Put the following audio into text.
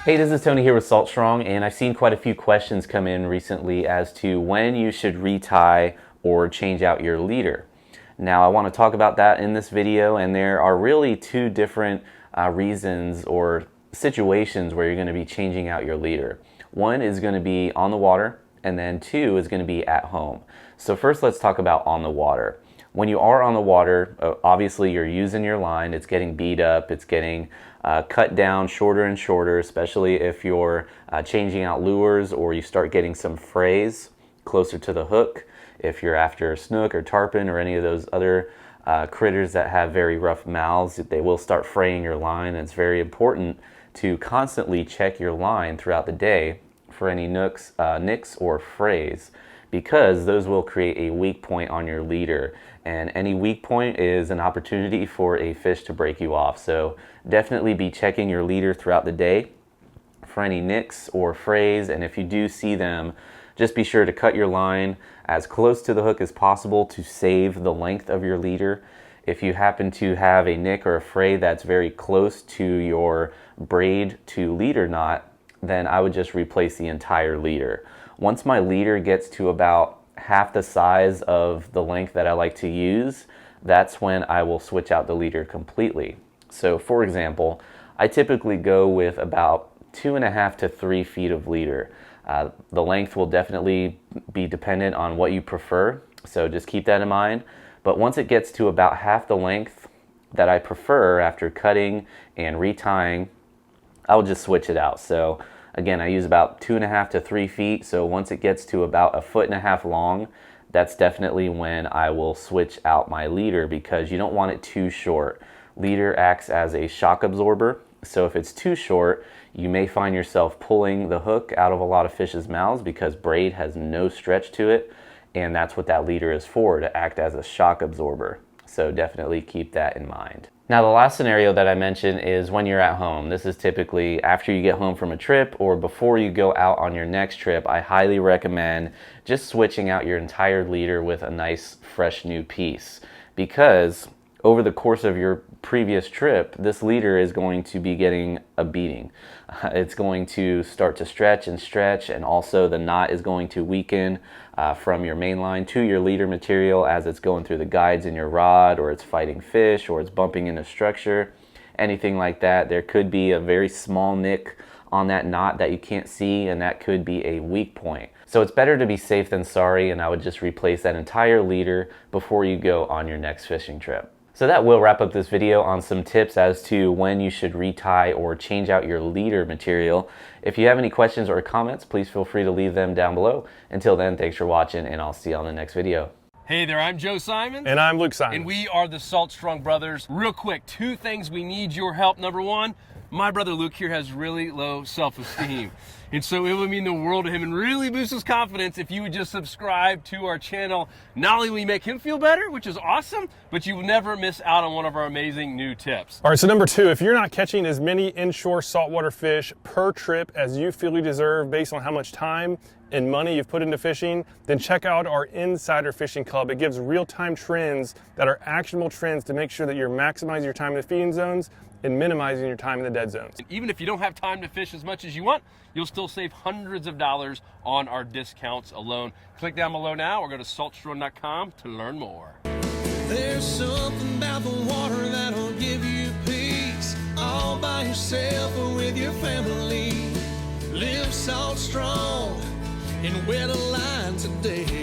Hey, this is Tony here with Salt Strong, and I've seen quite a few questions come in recently as to when you should retie or change out your leader. Now, I want to talk about that in this video, and there are really two different reasons or situations where you're going to be changing out your leader. One is going to be on the water, and then two is going to be at home. So first, let's talk about on the water. When you are on the water, obviously you're using your line, it's getting beat up, it's getting cut down shorter and shorter, especially if you're changing out lures or you start getting some frays closer to the hook. If you're after snook or tarpon or any of those other critters that have very rough mouths, they will start fraying your line, and it's very important to constantly check your line throughout the day for any nicks or frays, because those will create a weak point on your leader, and any weak point is an opportunity for a fish to break you off. So definitely be checking your leader throughout the day for any nicks or frays, and if you do see them, just be sure to cut your line as close to the hook as possible to save the length of your leader. If you happen to have a nick or a fray that's very close to your braid to leader knot, then I would just replace the entire leader. Once my leader gets to about half the size of the length that I like to use, that's when I will switch out the leader completely. So for example, I typically go with about 2.5 to 3 feet of leader. The length will definitely be dependent on what you prefer, so just keep that in mind. But once it gets to about half the length that I prefer after cutting and retying, I'll just switch it out. So again, I use about 2.5 to 3 feet, so once it gets to about 1.5 feet long, that's definitely when I will switch out my leader, because you don't want it too short. Leader acts as a shock absorber, so if it's too short, you may find yourself pulling the hook out of a lot of fish's mouths because braid has no stretch to it, and that's what that leader is for, to act as a shock absorber. So definitely keep that in mind. Now, the last scenario that I mentioned is when you're at home. This is typically after you get home from a trip or before you go out on your next trip. I highly recommend just switching out your entire leader with a nice fresh new piece, because over the course of your previous trip, this leader is going to be getting a beating. It's going to start to stretch, and also the knot is going to weaken from your main line to your leader material as it's going through the guides in your rod, or it's fighting fish, or it's bumping into structure, anything like that. There could be a very small nick on that knot that you can't see, and that could be a weak point. So it's better to be safe than sorry, and I would just replace that entire leader before you go on your next fishing trip. So that will wrap up this video on some tips as to when you should retie or change out your leader material. If you have any questions or comments, please feel free to leave them down below. Until then, thanks for watching, and I'll see you on the next video. Hey there, I'm Joe Simon. And I'm Luke Simon. And we are the Salt Strong Brothers. Real quick, 2 things we need your help. Number 1, my brother Luke here has really low self-esteem. And so it would mean the world to him and really boost his confidence if you would just subscribe to our channel. Not only will we make him feel better, which is awesome, but you will never miss out on one of our amazing new tips. All right, so number 2, if you're not catching as many inshore saltwater fish per trip as you feel you deserve based on how much time and money you've put into fishing, then check out our Insider Fishing Club. It gives real-time trends that are actionable trends to make sure that you're maximizing your time in the feeding zones and minimizing your time in the dead zones. And even if you don't have time to fish as much as you want, you'll still save hundreds of dollars on our discounts alone. Click down below now or go to saltstrong.com to learn more. There's something about the water that'll give you peace, all by yourself or with your family. Live salt strong and wear the line today.